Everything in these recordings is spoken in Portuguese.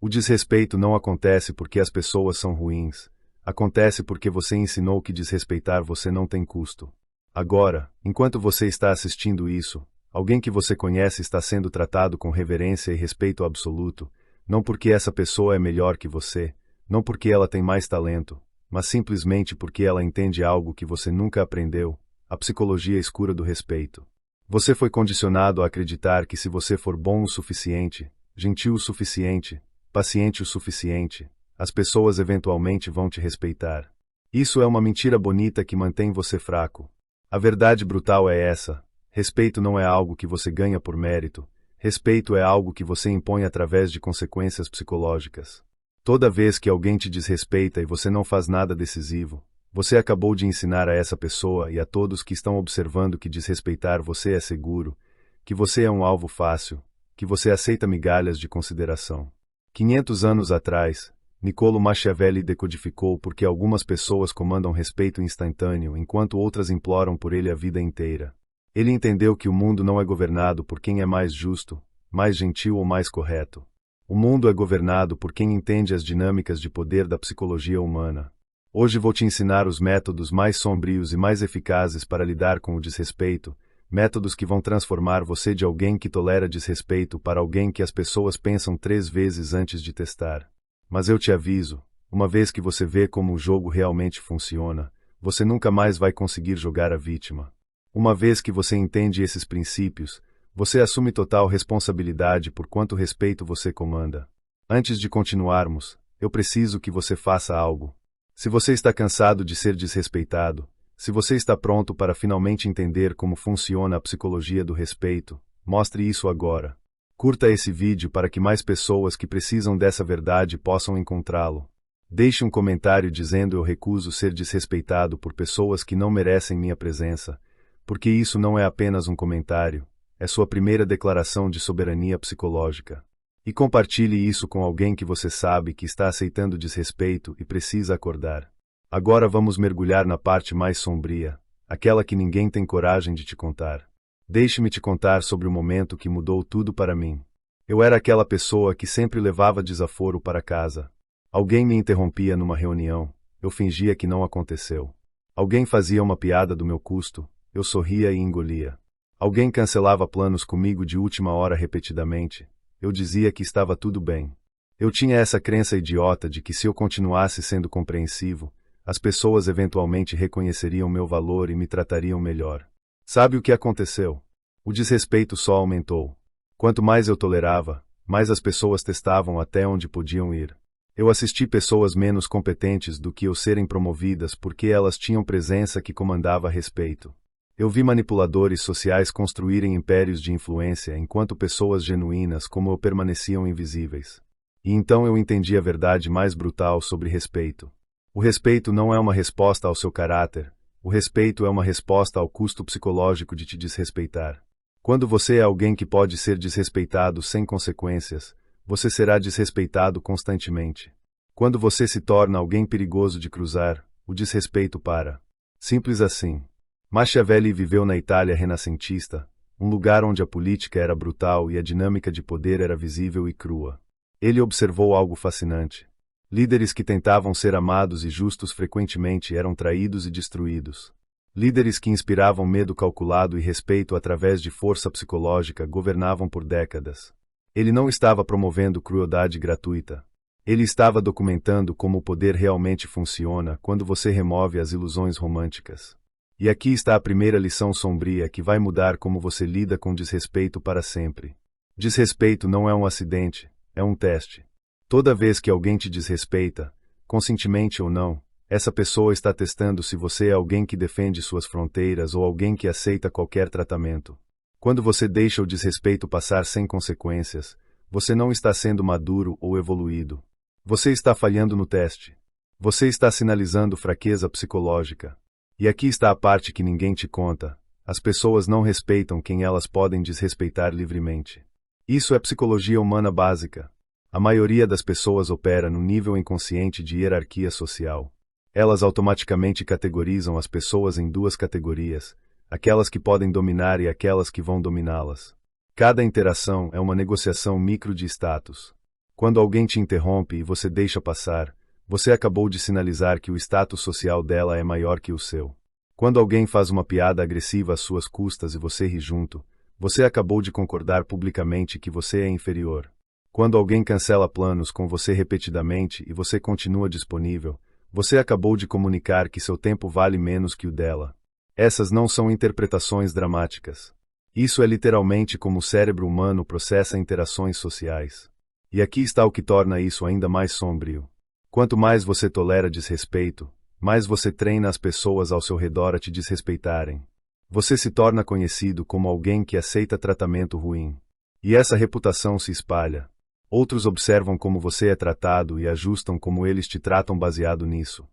O desrespeito não acontece porque as pessoas são ruins. Acontece porque você ensinou que desrespeitar você não tem custo. Agora, enquanto você está assistindo isso, alguém que você conhece está sendo tratado com reverência e respeito absoluto, não porque essa pessoa é melhor que você, não porque ela tem mais talento, mas simplesmente porque ela entende algo que você nunca aprendeu, a psicologia escura do respeito. Você foi condicionado a acreditar que se você for bom o suficiente, gentil o suficiente, paciente o suficiente, as pessoas eventualmente vão te respeitar. Isso é uma mentira bonita que mantém você fraco. A verdade brutal é essa: respeito não é algo que você ganha por mérito, respeito é algo que você impõe através de consequências psicológicas. Toda vez que alguém te desrespeita e você não faz nada decisivo, você acabou de ensinar a essa pessoa e a todos que estão observando que desrespeitar você é seguro, que você é um alvo fácil, que você aceita migalhas de consideração. 500 anos atrás, Niccolo Machiavelli decodificou porque algumas pessoas comandam respeito instantâneo enquanto outras imploram por ele a vida inteira. Ele entendeu que o mundo não é governado por quem é mais justo, mais gentil ou mais correto. O mundo é governado por quem entende as dinâmicas de poder da psicologia humana. Hoje vou te ensinar os métodos mais sombrios e mais eficazes para lidar com o desrespeito, métodos que vão transformar você de alguém que tolera desrespeito para alguém que as pessoas pensam 3 vezes antes de testar. Mas eu te aviso, uma vez que você vê como o jogo realmente funciona, você nunca mais vai conseguir jogar a vítima. Uma vez que você entende esses princípios, você assume total responsabilidade por quanto respeito você comanda. Antes de continuarmos, eu preciso que você faça algo. Se você está cansado de ser desrespeitado, se você está pronto para finalmente entender como funciona a psicologia do respeito, mostre isso agora. Curta esse vídeo para que mais pessoas que precisam dessa verdade possam encontrá-lo. Deixe um comentário dizendo: eu recuso ser desrespeitado por pessoas que não merecem minha presença, porque isso não é apenas um comentário, é sua primeira declaração de soberania psicológica. E compartilhe isso com alguém que você sabe que está aceitando desrespeito e precisa acordar. Agora vamos mergulhar na parte mais sombria, aquela que ninguém tem coragem de te contar. Deixe-me te contar sobre o momento que mudou tudo para mim. Eu era aquela pessoa que sempre levava desaforo para casa. Alguém me interrompia numa reunião, eu fingia que não aconteceu. Alguém fazia uma piada do meu custo, eu sorria e engolia. Alguém cancelava planos comigo de última hora repetidamente, eu dizia que estava tudo bem. Eu tinha essa crença idiota de que se eu continuasse sendo compreensivo, as pessoas eventualmente reconheceriam meu valor e me tratariam melhor. Sabe o que aconteceu? O desrespeito só aumentou. Quanto mais eu tolerava, mais as pessoas testavam até onde podiam ir. Eu assisti pessoas menos competentes do que eu serem promovidas porque elas tinham presença que comandava respeito. Eu vi manipuladores sociais construírem impérios de influência enquanto pessoas genuínas como eu permaneciam invisíveis. E então eu entendi a verdade mais brutal sobre respeito. O respeito não é uma resposta ao seu caráter. O respeito é uma resposta ao custo psicológico de te desrespeitar. Quando você é alguém que pode ser desrespeitado sem consequências, você será desrespeitado constantemente. Quando você se torna alguém perigoso de cruzar, o desrespeito para. Simples assim. Machiavelli viveu na Itália renascentista, um lugar onde a política era brutal e a dinâmica de poder era visível e crua. Ele observou algo fascinante. Líderes que tentavam ser amados e justos frequentemente eram traídos e destruídos. Líderes que inspiravam medo calculado e respeito através de força psicológica governavam por décadas. Ele não estava promovendo crueldade gratuita. Ele estava documentando como o poder realmente funciona quando você remove as ilusões românticas. E aqui está a primeira lição sombria que vai mudar como você lida com desrespeito para sempre. Desrespeito não é um acidente, é um teste. Toda vez que alguém te desrespeita, conscientemente ou não, essa pessoa está testando se você é alguém que defende suas fronteiras ou alguém que aceita qualquer tratamento. Quando você deixa o desrespeito passar sem consequências, você não está sendo maduro ou evoluído. Você está falhando no teste. Você está sinalizando fraqueza psicológica. E aqui está a parte que ninguém te conta. As pessoas não respeitam quem elas podem desrespeitar livremente. Isso é psicologia humana básica. A maioria das pessoas opera no nível inconsciente de hierarquia social. Elas automaticamente categorizam as pessoas em 2 categorias, aquelas que podem dominar e aquelas que vão dominá-las. Cada interação é uma negociação micro de status. Quando alguém te interrompe e você deixa passar, você acabou de sinalizar que o status social dela é maior que o seu. Quando alguém faz uma piada agressiva às suas custas e você ri junto, você acabou de concordar publicamente que você é inferior. Quando alguém cancela planos com você repetidamente e você continua disponível, você acabou de comunicar que seu tempo vale menos que o dela. Essas não são interpretações dramáticas. Isso é literalmente como o cérebro humano processa interações sociais. E aqui está o que torna isso ainda mais sombrio. Quanto mais você tolera desrespeito, mais você treina as pessoas ao seu redor a te desrespeitarem. Você se torna conhecido como alguém que aceita tratamento ruim. E essa reputação se espalha. Outros observam como você é tratado e ajustam como eles te tratam baseado nisso.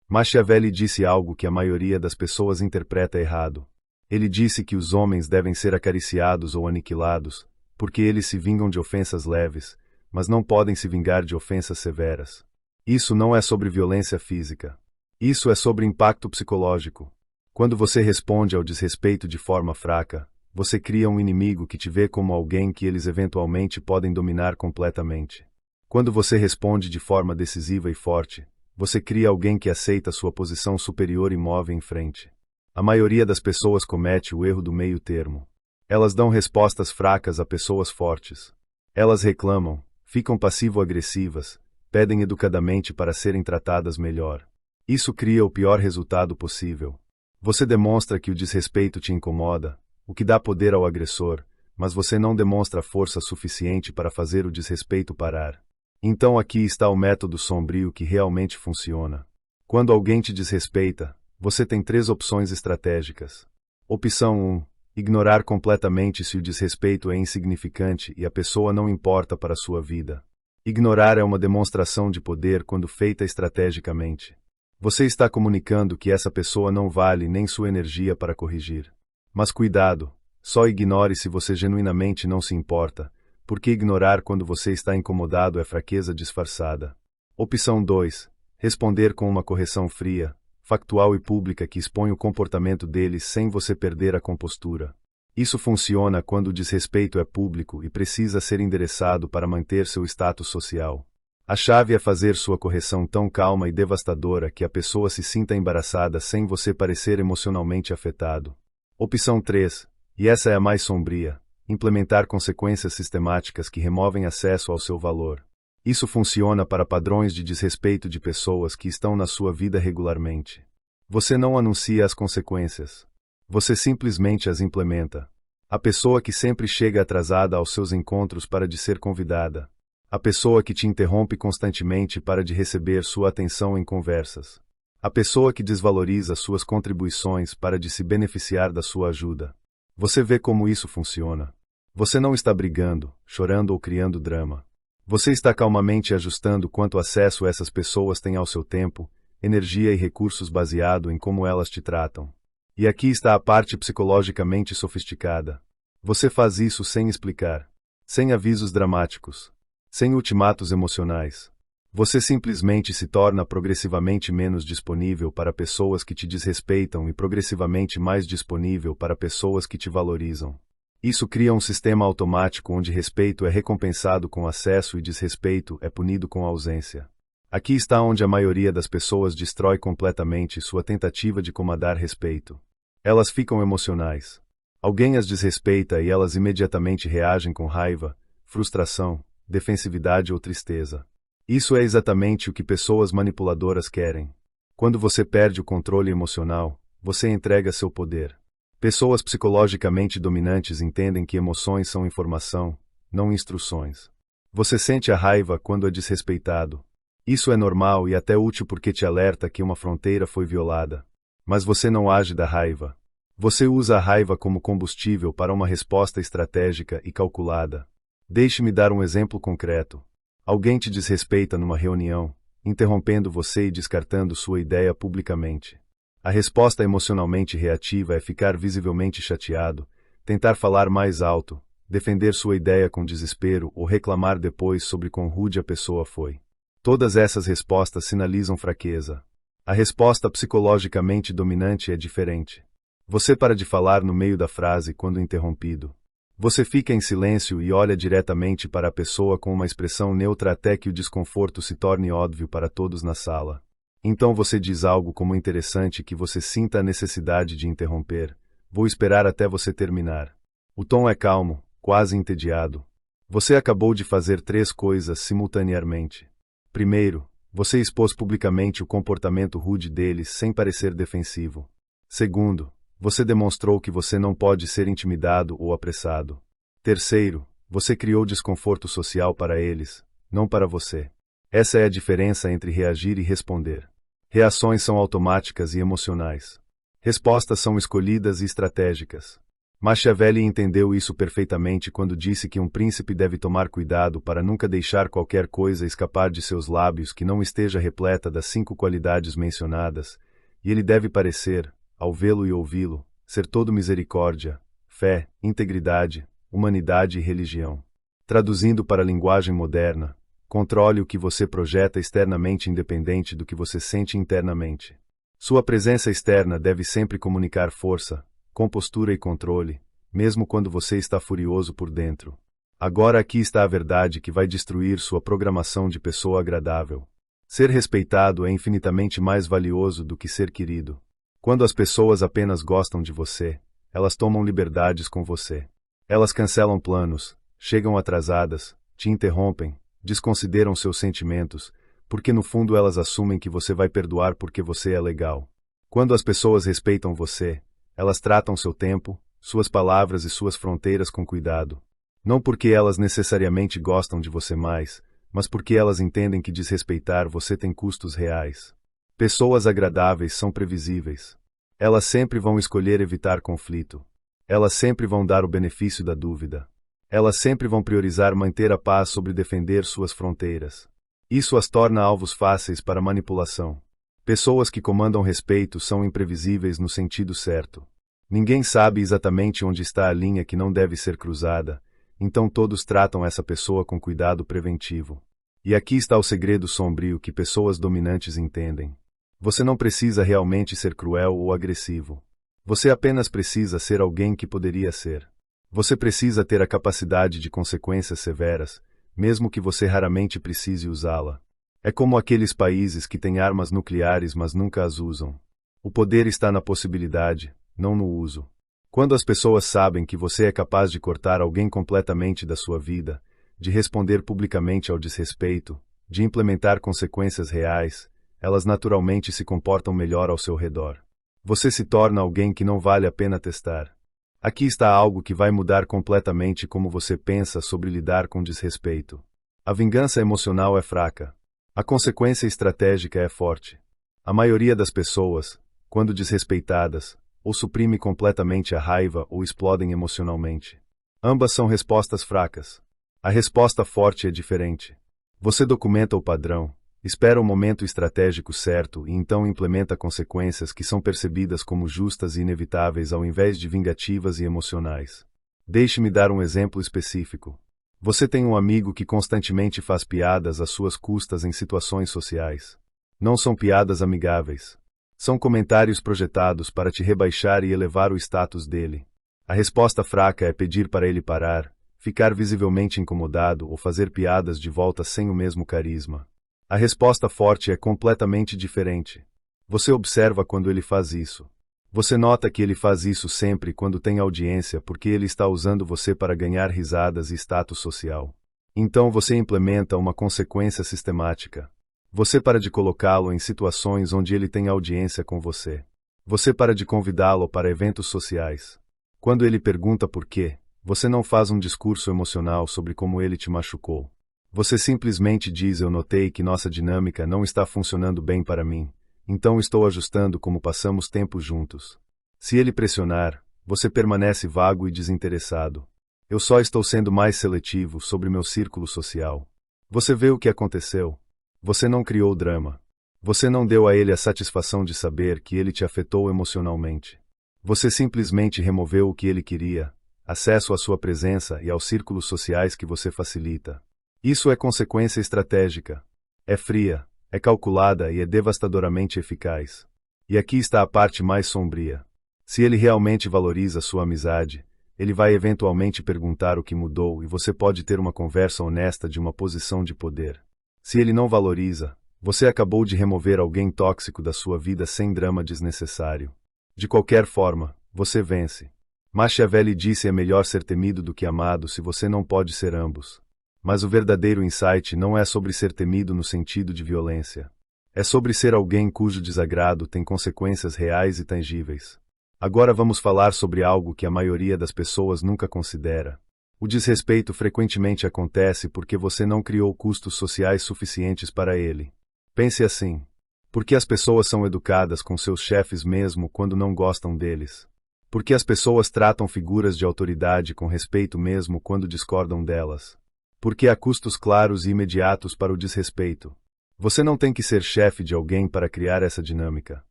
Machiavelli disse algo que a maioria das pessoas interpreta errado. Ele disse que os homens devem ser acariciados ou aniquilados, porque eles se vingam de ofensas leves, mas não podem se vingar de ofensas severas. Isso não é sobre violência física. Isso é sobre impacto psicológico. Quando você responde ao desrespeito de forma fraca, você cria um inimigo que te vê como alguém que eles eventualmente podem dominar completamente. Quando você responde de forma decisiva e forte, você cria alguém que aceita sua posição superior e move em frente. A maioria das pessoas comete o erro do meio termo. Elas dão respostas fracas a pessoas fortes. Elas reclamam, ficam passivo-agressivas, pedem educadamente para serem tratadas melhor. Isso cria o pior resultado possível. Você demonstra que o desrespeito te incomoda, o que dá poder ao agressor, mas você não demonstra força suficiente para fazer o desrespeito parar. Então aqui está o método sombrio que realmente funciona. Quando alguém te desrespeita, você tem 3 opções estratégicas. Opção 1. Ignorar completamente se o desrespeito é insignificante e a pessoa não importa para a sua vida. Ignorar é uma demonstração de poder quando feita estrategicamente. Você está comunicando que essa pessoa não vale nem sua energia para corrigir. Mas cuidado, só ignore se você genuinamente não se importa, porque ignorar quando você está incomodado é fraqueza disfarçada. Opção 2. Responder com uma correção fria, factual e pública que expõe o comportamento deles sem você perder a compostura. Isso funciona quando o desrespeito é público e precisa ser endereçado para manter seu status social. A chave é fazer sua correção tão calma e devastadora que a pessoa se sinta embaraçada sem você parecer emocionalmente afetado. Opção 3, e essa é a mais sombria, implementar consequências sistemáticas que removem acesso ao seu valor. Isso funciona para padrões de desrespeito de pessoas que estão na sua vida regularmente. Você não anuncia as consequências. Você simplesmente as implementa. A pessoa que sempre chega atrasada aos seus encontros para de ser convidada. A pessoa que te interrompe constantemente para de receber sua atenção em conversas. A pessoa que desvaloriza suas contribuições para de se beneficiar da sua ajuda. Você vê como isso funciona. Você não está brigando, chorando ou criando drama. Você está calmamente ajustando quanto acesso essas pessoas têm ao seu tempo, energia e recursos baseado em como elas te tratam. E aqui está a parte psicologicamente sofisticada. Você faz isso sem explicar, sem avisos dramáticos, sem ultimatos emocionais. Você simplesmente se torna progressivamente menos disponível para pessoas que te desrespeitam e progressivamente mais disponível para pessoas que te valorizam. Isso cria um sistema automático onde respeito é recompensado com acesso e desrespeito é punido com ausência. Aqui está onde a maioria das pessoas destrói completamente sua tentativa de comandar respeito. Elas ficam emocionais. Alguém as desrespeita e elas imediatamente reagem com raiva, frustração, defensividade ou tristeza. Isso é exatamente o que pessoas manipuladoras querem. Quando você perde o controle emocional, você entrega seu poder. Pessoas psicologicamente dominantes entendem que emoções são informação, não instruções. Você sente a raiva quando é desrespeitado. Isso é normal e até útil porque te alerta que uma fronteira foi violada. Mas você não age da raiva. Você usa a raiva como combustível para uma resposta estratégica e calculada. Deixe-me dar um exemplo concreto. Alguém te desrespeita numa reunião, interrompendo você e descartando sua ideia publicamente. A resposta emocionalmente reativa é ficar visivelmente chateado, tentar falar mais alto, defender sua ideia com desespero ou reclamar depois sobre quão rude a pessoa foi. Todas essas respostas sinalizam fraqueza. A resposta psicologicamente dominante é diferente. Você para de falar no meio da frase quando interrompido. Você fica em silêncio e olha diretamente para a pessoa com uma expressão neutra até que o desconforto se torne óbvio para todos na sala. Então você diz algo como interessante que você sinta a necessidade de interromper. Vou esperar até você terminar. O tom é calmo, quase entediado. Você acabou de fazer 3 coisas simultaneamente. Primeiro, você expôs publicamente o comportamento rude deles sem parecer defensivo. Segundo, você demonstrou que você não pode ser intimidado ou apressado. Terceiro, você criou desconforto social para eles, não para você. Essa é a diferença entre reagir e responder. Reações são automáticas e emocionais. Respostas são escolhidas e estratégicas. Machiavelli entendeu isso perfeitamente quando disse que um príncipe deve tomar cuidado para nunca deixar qualquer coisa escapar de seus lábios que não esteja repleta das 5 qualidades mencionadas, e ele deve parecer, ao vê-lo e ouvi-lo, ser todo misericórdia, fé, integridade, humanidade e religião. Traduzindo para a linguagem moderna, controle o que você projeta externamente independente do que você sente internamente. Sua presença externa deve sempre comunicar força, compostura e controle, mesmo quando você está furioso por dentro. Agora aqui está a verdade que vai destruir sua programação de pessoa agradável. Ser respeitado é infinitamente mais valioso do que ser querido. Quando as pessoas apenas gostam de você, elas tomam liberdades com você. Elas cancelam planos, chegam atrasadas, te interrompem, desconsideram seus sentimentos, porque no fundo elas assumem que você vai perdoar porque você é legal. Quando as pessoas respeitam você, elas tratam seu tempo, suas palavras e suas fronteiras com cuidado. Não porque elas necessariamente gostam de você mais, mas porque elas entendem que desrespeitar você tem custos reais. Pessoas agradáveis são previsíveis. Elas sempre vão escolher evitar conflito. Elas sempre vão dar o benefício da dúvida. Elas sempre vão priorizar manter a paz sobre defender suas fronteiras. Isso as torna alvos fáceis para manipulação. Pessoas que comandam respeito são imprevisíveis no sentido certo. Ninguém sabe exatamente onde está a linha que não deve ser cruzada, então todos tratam essa pessoa com cuidado preventivo. E aqui está o segredo sombrio que pessoas dominantes entendem. Você não precisa realmente ser cruel ou agressivo. Você apenas precisa ser alguém que poderia ser. Você precisa ter a capacidade de consequências severas, mesmo que você raramente precise usá-la. É como aqueles países que têm armas nucleares mas nunca as usam. O poder está na possibilidade, não no uso. Quando as pessoas sabem que você é capaz de cortar alguém completamente da sua vida, de responder publicamente ao desrespeito, de implementar consequências reais, elas naturalmente se comportam melhor ao seu redor. Você se torna alguém que não vale a pena testar. Aqui está algo que vai mudar completamente como você pensa sobre lidar com desrespeito. A vingança emocional é fraca. A consequência estratégica é forte. A maioria das pessoas, quando desrespeitadas, ou suprime completamente a raiva ou explodem emocionalmente. Ambas são respostas fracas. A resposta forte é diferente. Você documenta o padrão, espera o momento estratégico certo e então implementa consequências que são percebidas como justas e inevitáveis ao invés de vingativas e emocionais. Deixe-me dar um exemplo específico. Você tem um amigo que constantemente faz piadas às suas custas em situações sociais. Não são piadas amigáveis. São comentários projetados para te rebaixar e elevar o status dele. A resposta fraca é pedir para ele parar, ficar visivelmente incomodado ou fazer piadas de volta sem o mesmo carisma. A resposta forte é completamente diferente. Você observa quando ele faz isso. Você nota que ele faz isso sempre quando tem audiência porque ele está usando você para ganhar risadas e status social. Então você implementa uma consequência sistemática. Você para de colocá-lo em situações onde ele tem audiência com você. Você para de convidá-lo para eventos sociais. Quando ele pergunta por quê, você não faz um discurso emocional sobre como ele te machucou. Você simplesmente diz: eu notei que nossa dinâmica não está funcionando bem para mim. Então estou ajustando como passamos tempo juntos. Se ele pressionar, você permanece vago e desinteressado. Eu só estou sendo mais seletivo sobre meu círculo social. Você vê o que aconteceu. Você não criou drama. Você não deu a ele a satisfação de saber que ele te afetou emocionalmente. Você simplesmente removeu o que ele queria, acesso à sua presença e aos círculos sociais que você facilita. Isso é consequência estratégica. É fria. É calculada e é devastadoramente eficaz. E aqui está a parte mais sombria. Se ele realmente valoriza sua amizade, ele vai eventualmente perguntar o que mudou e você pode ter uma conversa honesta de uma posição de poder. Se ele não valoriza, você acabou de remover alguém tóxico da sua vida sem drama desnecessário. De qualquer forma, você vence. Machiavelli disse: é melhor ser temido do que amado se você não pode ser ambos. Mas o verdadeiro insight não é sobre ser temido no sentido de violência. É sobre ser alguém cujo desagrado tem consequências reais e tangíveis. Agora vamos falar sobre algo que a maioria das pessoas nunca considera. O desrespeito frequentemente acontece porque você não criou custos sociais suficientes para ele. Pense assim: por que as pessoas são educadas com seus chefes mesmo quando não gostam deles? Por que as pessoas tratam figuras de autoridade com respeito mesmo quando discordam delas? Porque há custos claros e imediatos para o desrespeito. Você não tem que ser chefe de alguém para criar essa dinâmica.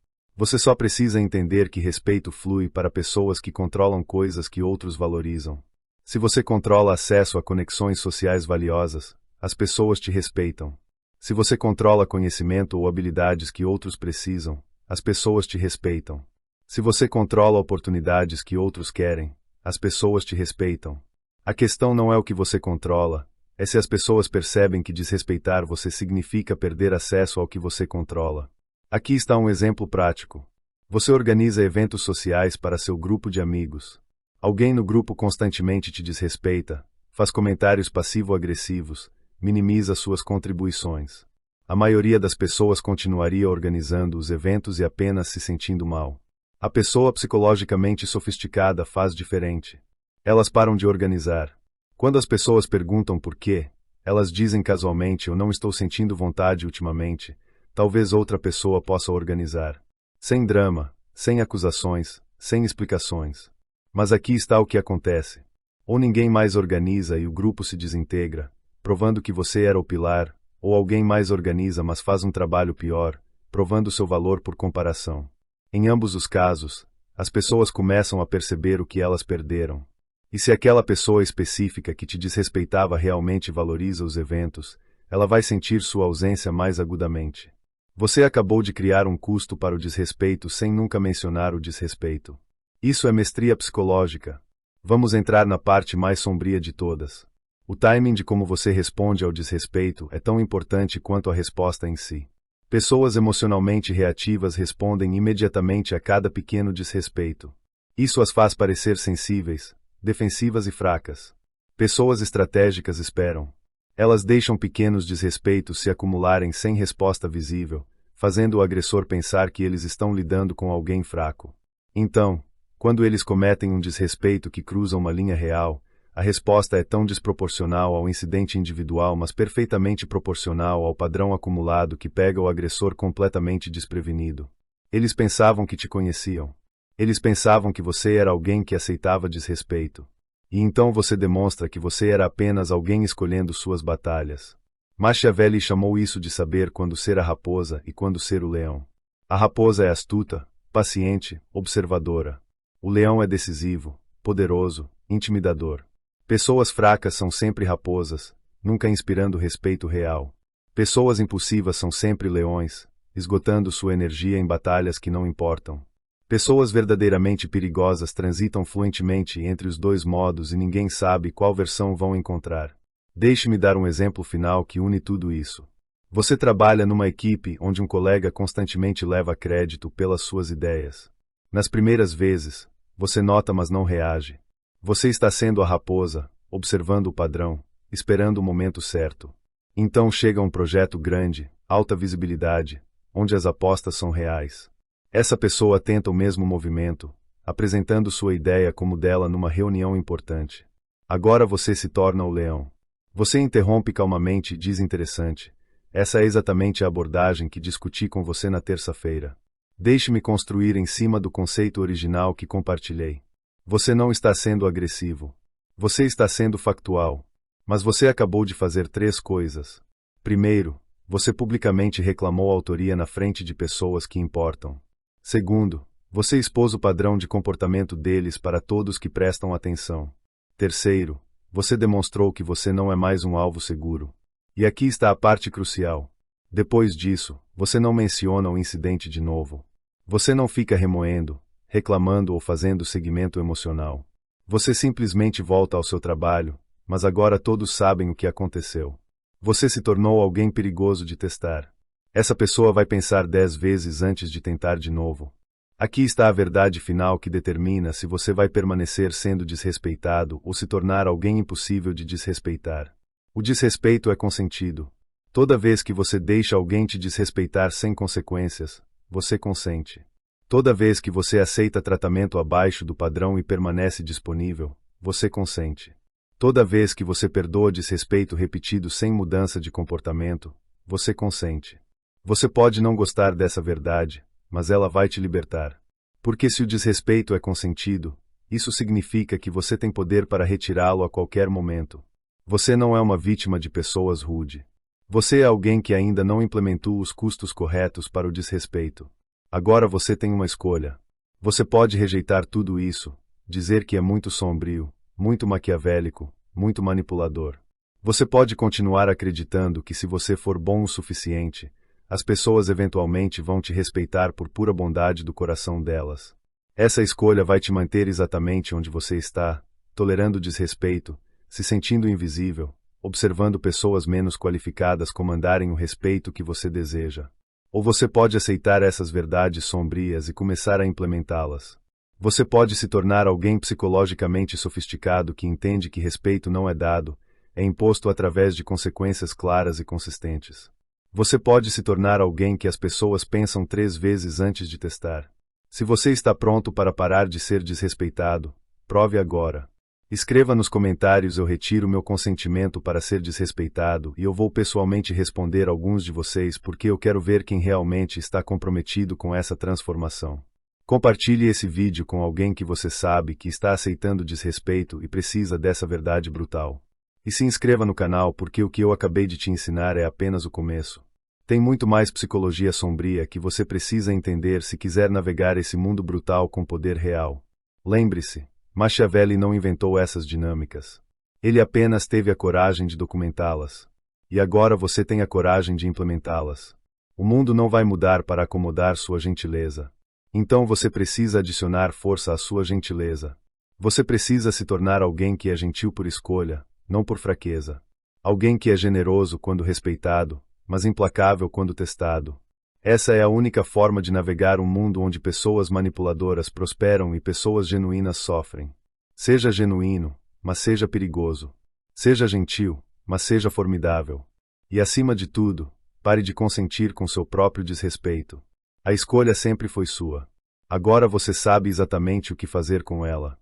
Você só precisa entender que respeito flui para pessoas que controlam coisas que outros valorizam. Se você controla acesso a conexões sociais valiosas, as pessoas te respeitam. Se você controla conhecimento ou habilidades que outros precisam, as pessoas te respeitam. Se você controla oportunidades que outros querem, as pessoas te respeitam. A questão não é o que você controla, é se as pessoas percebem que desrespeitar você significa perder acesso ao que você controla. Aqui está um exemplo prático. Você organiza eventos sociais para seu grupo de amigos. Alguém no grupo constantemente te desrespeita, faz comentários passivo-agressivos, minimiza suas contribuições. A maioria das pessoas continuaria organizando os eventos e apenas se sentindo mal. A pessoa psicologicamente sofisticada faz diferente. Elas param de organizar. Quando as pessoas perguntam por quê, elas dizem casualmente: eu não estou sentindo vontade ultimamente. Talvez outra pessoa possa organizar. Sem drama, sem acusações, sem explicações. Mas aqui está o que acontece. Ou ninguém mais organiza e o grupo se desintegra, provando que você era o pilar, ou alguém mais organiza mas faz um trabalho pior, provando seu valor por comparação. Em ambos os casos, as pessoas começam a perceber o que elas perderam. E se aquela pessoa específica que te desrespeitava realmente valoriza os eventos, ela vai sentir sua ausência mais agudamente. Você acabou de criar um custo para o desrespeito sem nunca mencionar o desrespeito. Isso é mestria psicológica. Vamos entrar na parte mais sombria de todas. O timing de como você responde ao desrespeito é tão importante quanto a resposta em si. Pessoas emocionalmente reativas respondem imediatamente a cada pequeno desrespeito. Isso as faz parecer sensíveis, defensivas e fracas. Pessoas estratégicas esperam. Elas deixam pequenos desrespeitos se acumularem sem resposta visível, fazendo o agressor pensar que eles estão lidando com alguém fraco. Então, quando eles cometem um desrespeito que cruza uma linha real, a resposta é tão desproporcional ao incidente individual, mas perfeitamente proporcional ao padrão acumulado que pega o agressor completamente desprevenido. Eles pensavam que te conheciam. Eles pensavam que você era alguém que aceitava desrespeito. E então você demonstra que você era apenas alguém escolhendo suas batalhas. Machiavelli chamou isso de saber quando ser a raposa e quando ser o leão. A raposa é astuta, paciente, observadora. O leão é decisivo, poderoso, intimidador. Pessoas fracas são sempre raposas, nunca inspirando respeito real. Pessoas impulsivas são sempre leões, esgotando sua energia em batalhas que não importam. Pessoas verdadeiramente perigosas transitam fluentemente entre os dois modos e ninguém sabe qual versão vão encontrar. Deixe-me dar um exemplo final que une tudo isso. Você trabalha numa equipe onde um colega constantemente leva crédito pelas suas ideias. Nas primeiras vezes, você nota mas não reage. Você está sendo a raposa, observando o padrão, esperando o momento certo. Então chega um projeto grande, alta visibilidade, onde as apostas são reais. Essa pessoa tenta o mesmo movimento, apresentando sua ideia como dela numa reunião importante. Agora você se torna o leão. Você interrompe calmamente e diz: interessante. Essa é exatamente a abordagem que discuti com você na terça-feira. Deixe-me construir em cima do conceito original que compartilhei. Você não está sendo agressivo. Você está sendo factual. Mas você acabou de fazer 3 coisas. Primeiro, você publicamente reclamou a autoria na frente de pessoas que importam. Segundo, você expôs o padrão de comportamento deles para todos que prestam atenção. Terceiro, você demonstrou que você não é mais um alvo seguro. E aqui está a parte crucial. Depois disso, você não menciona o incidente de novo. Você não fica remoendo, reclamando ou fazendo seguimento emocional. Você simplesmente volta ao seu trabalho, mas agora todos sabem o que aconteceu. Você se tornou alguém perigoso de testar. Essa pessoa vai pensar 10 vezes antes de tentar de novo. Aqui está a verdade final que determina se você vai permanecer sendo desrespeitado ou se tornar alguém impossível de desrespeitar. O desrespeito é consentido. Toda vez que você deixa alguém te desrespeitar sem consequências, você consente. Toda vez que você aceita tratamento abaixo do padrão e permanece disponível, você consente. Toda vez que você perdoa desrespeito repetido sem mudança de comportamento, você consente. Você pode não gostar dessa verdade, mas ela vai te libertar. Porque se o desrespeito é consentido, isso significa que você tem poder para retirá-lo a qualquer momento. Você não é uma vítima de pessoas rude. Você é alguém que ainda não implementou os custos corretos para o desrespeito. Agora você tem uma escolha. Você pode rejeitar tudo isso, dizer que é muito sombrio, muito maquiavélico, muito manipulador. Você pode continuar acreditando que se você for bom o suficiente, as pessoas eventualmente vão te respeitar por pura bondade do coração delas. Essa escolha vai te manter exatamente onde você está, tolerando desrespeito, se sentindo invisível, observando pessoas menos qualificadas comandarem o respeito que você deseja. Ou você pode aceitar essas verdades sombrias e começar a implementá-las. Você pode se tornar alguém psicologicamente sofisticado que entende que respeito não é dado, é imposto através de consequências claras e consistentes. Você pode se tornar alguém que as pessoas pensam 3 vezes antes de testar. Se você está pronto para parar de ser desrespeitado, prove agora. Escreva nos comentários: eu retiro meu consentimento para ser desrespeitado, e eu vou pessoalmente responder alguns de vocês porque eu quero ver quem realmente está comprometido com essa transformação. Compartilhe esse vídeo com alguém que você sabe que está aceitando desrespeito e precisa dessa verdade brutal. E se inscreva no canal porque o que eu acabei de te ensinar é apenas o começo. Tem muito mais psicologia sombria que você precisa entender se quiser navegar esse mundo brutal com poder real. Lembre-se, Machiavelli não inventou essas dinâmicas. Ele apenas teve a coragem de documentá-las. E agora você tem a coragem de implementá-las. O mundo não vai mudar para acomodar sua gentileza. Então você precisa adicionar força à sua gentileza. Você precisa se tornar alguém que é gentil por escolha, não por fraqueza. Alguém que é generoso quando respeitado, mas implacável quando testado. Essa é a única forma de navegar um mundo onde pessoas manipuladoras prosperam e pessoas genuínas sofrem. Seja genuíno, mas seja perigoso. Seja gentil, mas seja formidável. E acima de tudo, pare de consentir com seu próprio desrespeito. A escolha sempre foi sua. Agora você sabe exatamente o que fazer com ela.